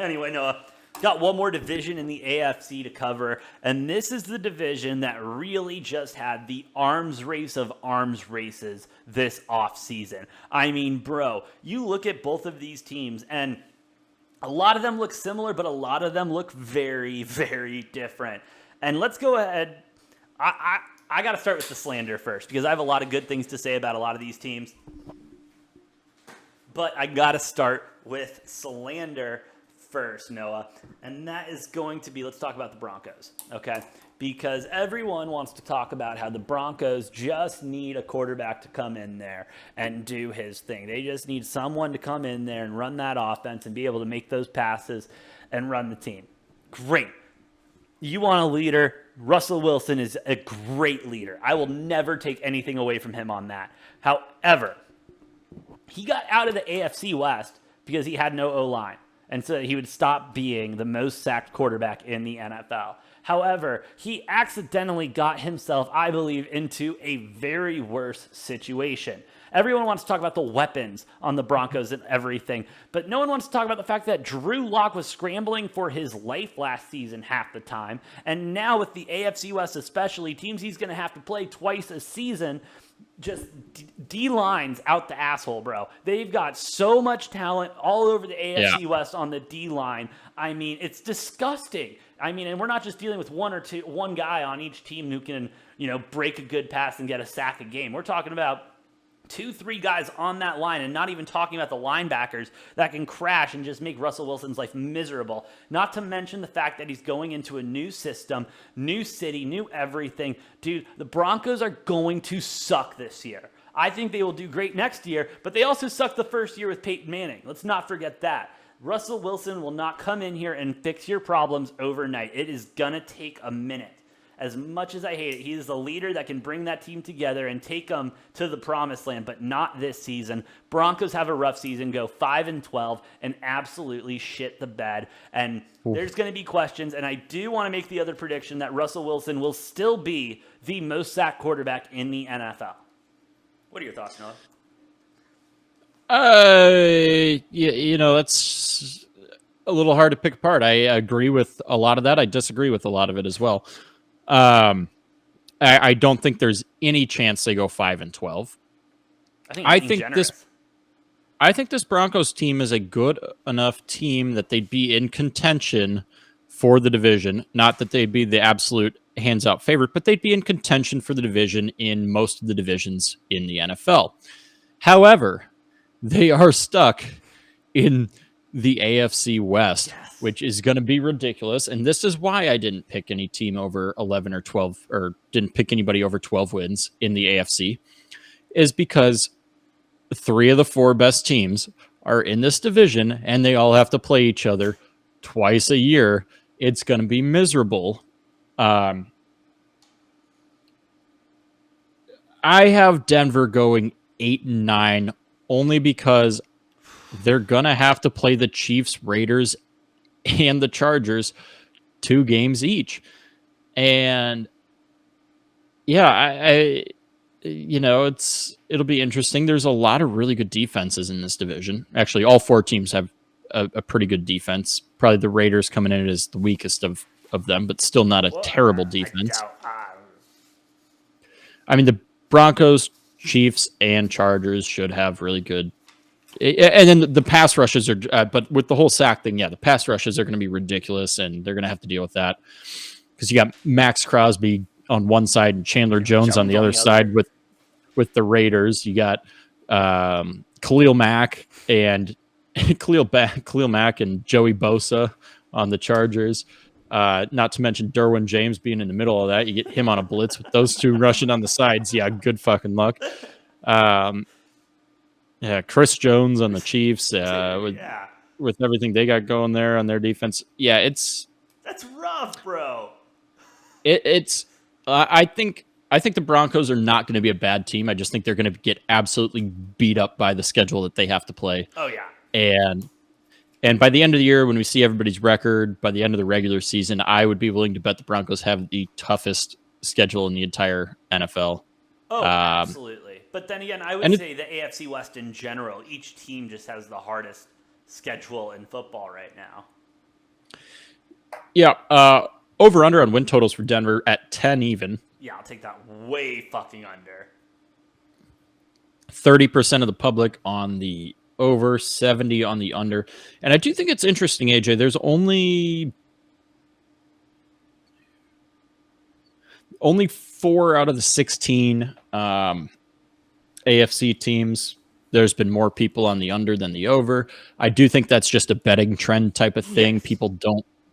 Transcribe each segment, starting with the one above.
Anyway, Noah, got one more division in the AFC to cover, and this is the division that really just had the arms race of arms races this offseason. I mean, bro, you look at both of these teams, and a lot of them look similar, but a lot of them look very, very different. And let's go ahead. I got to start with the slander first because I have a lot of good things to say about a lot of these teams. But I got to start with slander first, Noah. And that is going to be, let's talk about the Broncos, okay? Because everyone wants to talk about how the Broncos just need a quarterback to come in there and do his thing. They just need someone to come in there and run that offense and be able to make those passes and run the team. Great. You want a leader. Russell Wilson is a great leader. I will never take anything away from him on that. However, he got out of the AFC West because he had no O-line. And so he would stop being the most sacked quarterback in the NFL. However, he accidentally got himself, I believe, into a very worse situation. Everyone wants to talk about the weapons on the Broncos and everything, but no one wants to talk about the fact that Drew Lock was scrambling for his life last season half the time, and now with the AFC West especially, teams he's going to have to play twice a season, just D-lines out the asshole, bro. They've got so much talent all over the AFC West on the D-line. I mean, it's disgusting. I mean, and we're not just dealing with one guy on each team who can, break a good pass and get a sack a game. We're talking about 2-3 guys on that line, and not even talking about the linebackers that can crash and just make Russell Wilson's life miserable. Not to mention the fact that he's going into a new system, new city, new everything. Dude, the Broncos are going to suck this year. I think they will do great next year, but they also sucked the first year with Peyton Manning. Let's not forget that. Russell Wilson will not come in here and fix your problems overnight. It is going to take a minute. As much as I hate it, he is the leader that can bring that team together and take them to the promised land, but not this season. Broncos have a rough season, go 5-12, and absolutely shit the bed. And there's going to be questions, and I do want to make the other prediction that Russell Wilson will still be the most sacked quarterback in the NFL. What are your thoughts, Noah? That's a little hard to pick apart. I agree with a lot of that. I disagree with a lot of it as well. I don't think there's any chance they go 5-12. I think this Broncos team is a good enough team that they'd be in contention for the division. Not that they'd be the absolute hands-out favorite, but they'd be in contention for the division in most of the divisions in the NFL. However, they are stuck in the AFC West, which is going to be ridiculous. And this is why I didn't pick any team over 11 or 12, or didn't pick anybody over 12 wins in the AFC, is because 3 of the 4 best teams are in this division and they all have to play each other twice a year. It's going to be miserable. I have Denver going 8-9 only because they're going to have to play the Chiefs, Raiders, and the Chargers 2 games each. And yeah, it'll be interesting. There's a lot of really good defenses in this division. Actually, all 4 teams have a pretty good defense. Probably the Raiders coming in as the weakest of them, but still not a terrible defense. I mean, the Broncos, Chiefs, and Chargers should have really good. And then the pass rushes are, but with the whole sack thing, the pass rushes are going to be ridiculous, and they're going to have to deal with that because you got Max Crosby on one side and Chandler Jones on the other side with the Raiders. You got Khalil Mack and Khalil Mack and Joey Bosa on the Chargers. Not to mention Derwin James being in the middle of that. You get him on a blitz with those 2 rushing on the sides. Yeah, good fucking luck. Chris Jones on the Chiefs with everything they got going there on their defense. Yeah, that's rough, bro. I think the Broncos are not going to be a bad team. I just think they're going to get absolutely beat up by the schedule that they have to play. Oh yeah. And by the end of the year, when we see everybody's record, by the end of the regular season, I would be willing to bet the Broncos have the toughest schedule in the entire NFL. Oh, absolutely. But then again, I would say the AFC West in general, each team just has the hardest schedule in football right now. Yeah. Over under on win totals for Denver at 10 even. Yeah, I'll take that way fucking under. 30% of the public on the over, 70 on the under. And I do think it's interesting, AJ. There's only 4 out of the 16 AFC teams. There's been more people on the under than the over. I do think that's just a betting trend type of thing. Yes.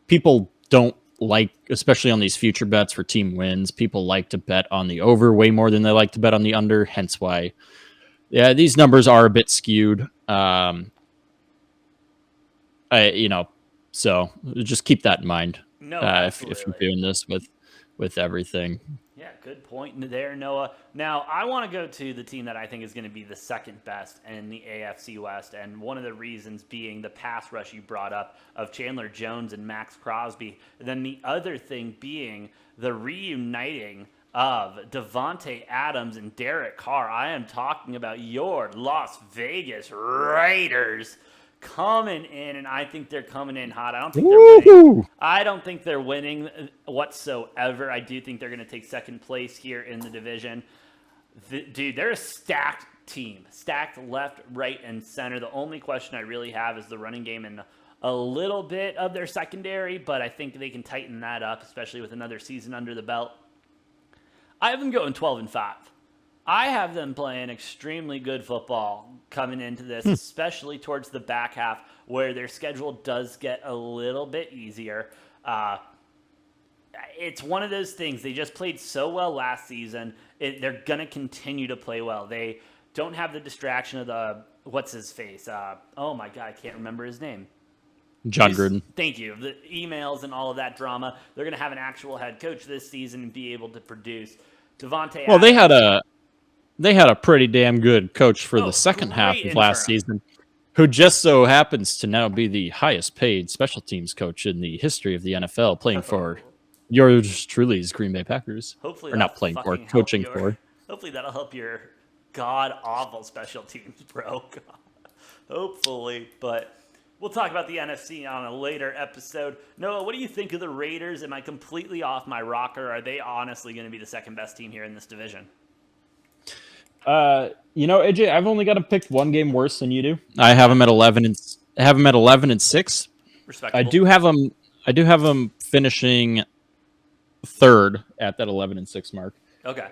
People don't like, especially on these future bets for team wins, people like to bet on the over way more than they like to bet on the under. Hence why, yeah, these numbers are a bit skewed. So just keep that in mind. No, if you're doing this with everything. Yeah, good point there, Noah. Now, I want to go to the team that I think is going to be the second best in the AFC West, and one of the reasons being the pass rush you brought up of Chandler Jones and Max Crosby. And then the other thing being the reuniting of Devontae Adams and Derek Carr. I am talking about your Las Vegas Raiders coming in, and I think they're coming in hot. I don't think they're winning. I don't think they're winning whatsoever. I do think they're going to take second place here in the division. Dude, they're a stacked team. Stacked left, right, and center. The only question I really have is the running game and a little bit of their secondary, but I think they can tighten that up, especially with another season under the belt. I have them going 12-5. I have them playing extremely good football coming into this, especially towards the back half where their schedule does get a little bit easier. It's one of those things. They just played so well last season. They're going to continue to play well. They don't have the distraction of the, what's his face? Oh my God, I can't remember his name. John Gruden. Thank you. The emails and all of that drama. They're going to have an actual head coach this season and be able to produce. Devontae Well, Adams, they had a pretty damn good coach for the second half of last season, who just so happens to now be the highest paid special teams coach in the history of the NFL, playing for yours truly's Green Bay Packers. Hopefully, or not playing for, coaching for. Hopefully that'll help your god-awful special teams, bro. Hopefully, but we'll talk about the NFC on a later episode. Noah, what do you think of the Raiders? Am I completely off my rocker? Are they honestly going to be the second best team here in this division? AJ, I've only got them picked one game worse than you do. I have them at 11-6. Respectable. I do have them finishing third at that 11-6 mark. Okay.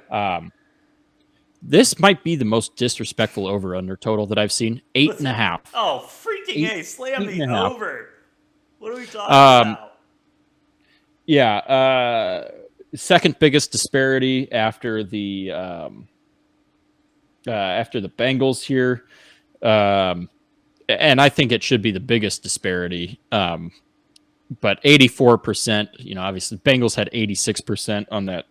This might be the most disrespectful over/under total that I've seen. 8.5. Oh, freaking A! Slam the over. What are we talking about? Yeah. Second biggest disparity after the Bengals here. And I think it should be the biggest disparity. But 84%, obviously Bengals had 86% on that,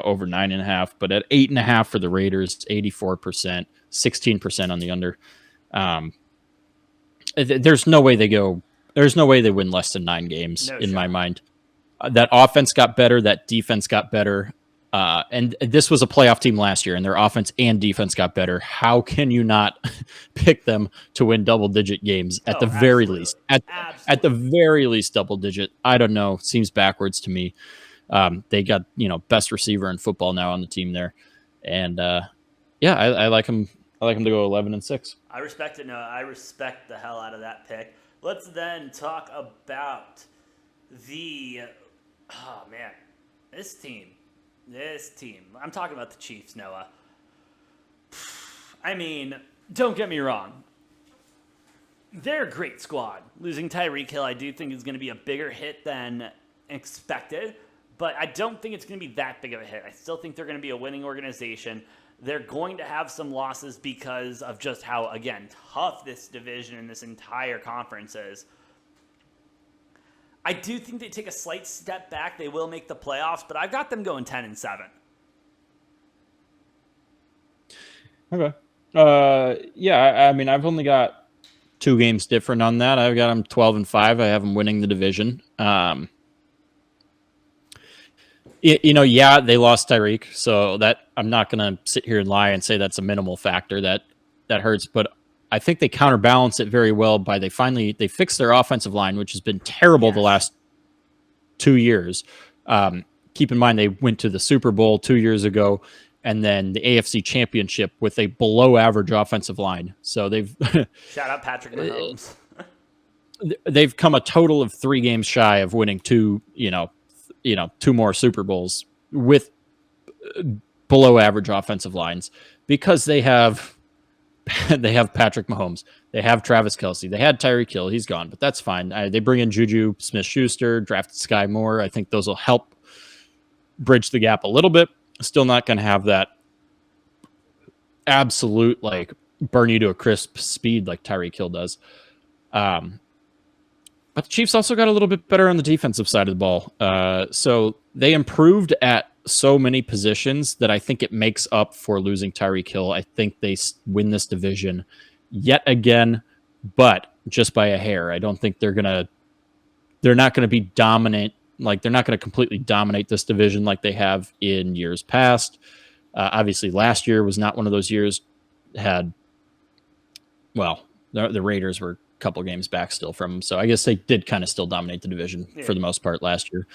over 9.5, but at 8.5 for the Raiders, 84%, 16% on the under. There's no way they win less than 9 games my mind. That offense got better. That defense got better. And this was a playoff team last year, and their offense and defense got better. How can you not pick them to win double-digit games at the very least? At the very least, double-digit. I don't know. Seems backwards to me. They got best receiver in football now on the team there, and I like them. I like them to go 11-6. I respect it. No, I respect the hell out of that pick. Let's then talk about this team. I'm talking about the Chiefs, Noah. I mean, don't get me wrong. They're a great squad. Losing Tyreek Hill, I do think is going to be a bigger hit than expected, but I don't think it's going to be that big of a hit. I still think they're going to be a winning organization. They're going to have some losses because of just how, again, tough this division and this entire conference is. I do think they take a slight step back. They will make the playoffs, but I've got them going 10-7. Okay. I mean, I've only got 2 games different on that. I've got them 12-5. I have them winning the division. They lost Tyreek, so that I'm not going to sit here and lie and say that's a minimal factor that hurts, but I think they counterbalance it very well by they fixed their offensive line, which has been terrible the last 2 years. Keep in mind they went to the Super Bowl 2 years ago, and then the AFC Championship with a below-average offensive line. So they've shout out Patrick Mahomes. They've come a total of 3 games shy of winning 2 more Super Bowls with below-average offensive lines because they have Patrick Mahomes. They have Travis Kelce. They had Tyreek Hill. He's gone, but that's fine. They bring in Juju Smith-Schuster, drafted Sky Moore. I think those will help bridge the gap a little bit. Still not going to have that absolute, like, burn you to a crisp speed like Tyreek Hill does. But the Chiefs also got a little bit better on the defensive side of the ball. So they improved at so many positions that I think it makes up for losing Tyreek Hill. I think they win this division yet again, but just by a hair. I don't think they're not going to be dominant. Like, they're not going to completely dominate this division like they have in years past. Obviously, last year was not one of those years. The Raiders were a couple games back still from them, so I guess they did kind of still dominate the division for the most part last year.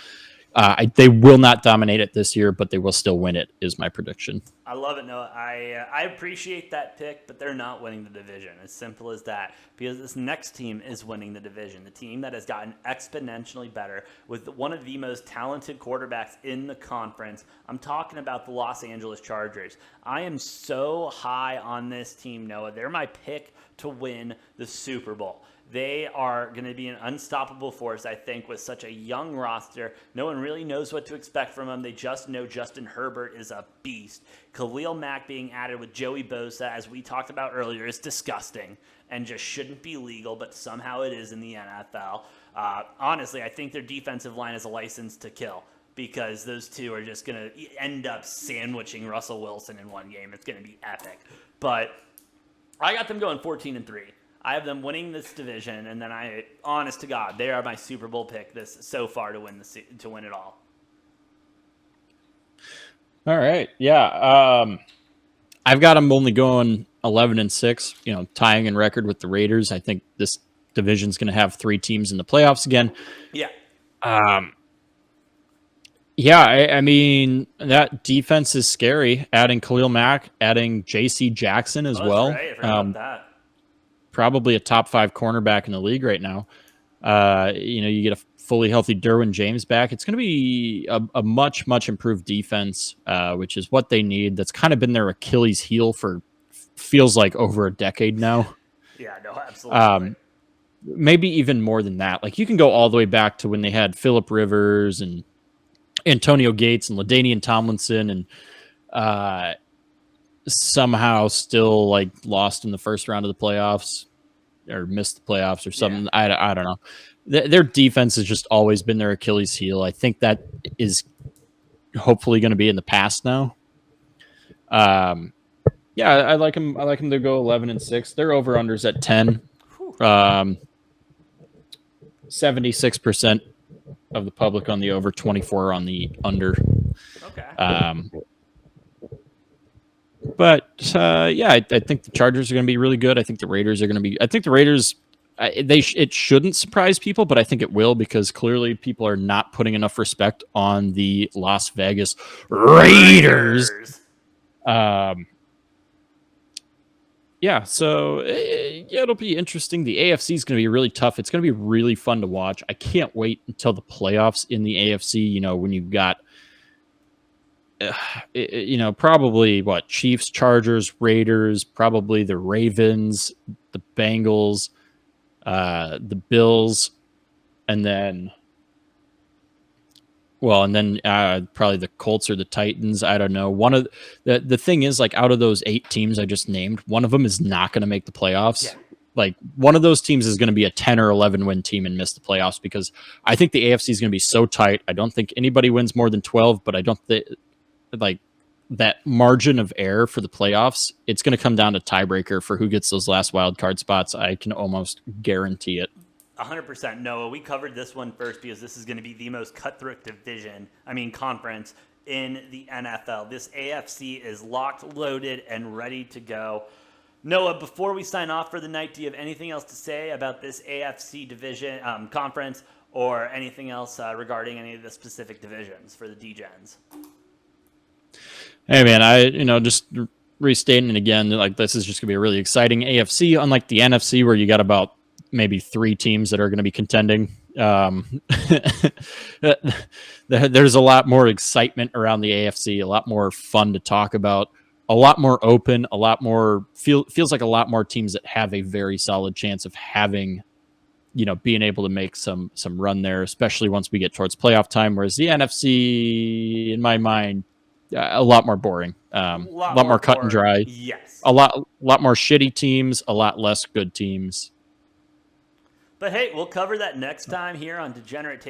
They will not dominate it this year, but they will still win it, is my prediction. I love it, Noah. I appreciate that pick, but they're not winning the division. As simple as that. Because this next team is winning the division. The team that has gotten exponentially better with one of the most talented quarterbacks in the conference. I'm talking about the Los Angeles Chargers. I am so high on this team, Noah. They're my pick to win the Super Bowl. They are going to be an unstoppable force, I think, with such a young roster. No one really knows what to expect from them. They just know Justin Herbert is a beast. Khalil Mack being added with Joey Bosa, as we talked about earlier, is disgusting and just shouldn't be legal, but somehow it is in the NFL. Honestly, I think their defensive line is a license to kill because those two are just going to end up sandwiching Russell Wilson in one game. It's going to be epic. But I got them going 14-3. I have them winning this division, and then honest to God, they are my Super Bowl pick so far to win it all. All right, yeah. I've got them only going 11-6. Tying in record with the Raiders. I think this division's going to have 3 teams in the playoffs again. Yeah. I mean, that defense is scary. Adding Khalil Mack, adding J.C. Jackson as well. Right. I forgot about that. Probably a top 5 cornerback in the league right now. You get a fully healthy Derwin James back. It's going to be a much, much improved defense, which is what they need. That's kind of been their Achilles heel for feels like over a decade now. Yeah, no, absolutely. Maybe even more than that. Like, you can go all the way back to when they had Phillip Rivers and Antonio Gates and LaDainian Tomlinson and somehow still like lost in the first round of the playoffs or missed the playoffs or something. Yeah. I don't know. Their defense has just always been their Achilles heel. I think that is hopefully going to be in the past now. I like them. I like them to go 11-6. Their over-unders at 10. 76% of the public on the over, 24 on the under. Okay. I think the Chargers are going to be really good. I think the Raiders are going to be. I think the Raiders. It shouldn't surprise people, but I think it will because clearly people are not putting enough respect on the Las Vegas Raiders. So it'll be interesting. The AFC is going to be really tough. It's going to be really fun to watch. I can't wait until the playoffs in the AFC. When you've got, probably Chiefs, Chargers, Raiders, probably the Ravens, the Bengals, the Bills, and then probably the Colts or the Titans. I don't know. One of the thing is, like, out of those 8 teams I just named, one of them is not going to make the playoffs. Yeah. Like, one of those teams is going to be a 10 or 11 win team and miss the playoffs because I think the AFC is going to be so tight. I don't think anybody wins more than 12, but I don't think that margin of error for the playoffs, it's going to come down to tiebreaker for who gets those last wild card spots. I can almost guarantee it. 100%. Noah, we covered this one first because this is going to be the most cutthroat conference in the NFL. This AFC is locked, loaded, and ready to go. Noah, before we sign off for the night, do you have anything else to say about this AFC division conference or anything else regarding any of the specific divisions for the Degens? Hey man, just restating it again, like this is just gonna be a really exciting AFC, unlike the NFC where you got about maybe 3 teams that are going to be contending. There's a lot more excitement around the AFC, a lot more fun to talk about, a lot more open, a lot more feels like a lot more teams that have a very solid chance of having, being able to make some run there, especially once we get towards playoff time. Whereas the NFC, in my mind, a lot more boring, a lot more cut and dry. Yes, a lot more shitty teams, a lot less good teams. But hey, we'll cover that next time here on Degenerate Takes.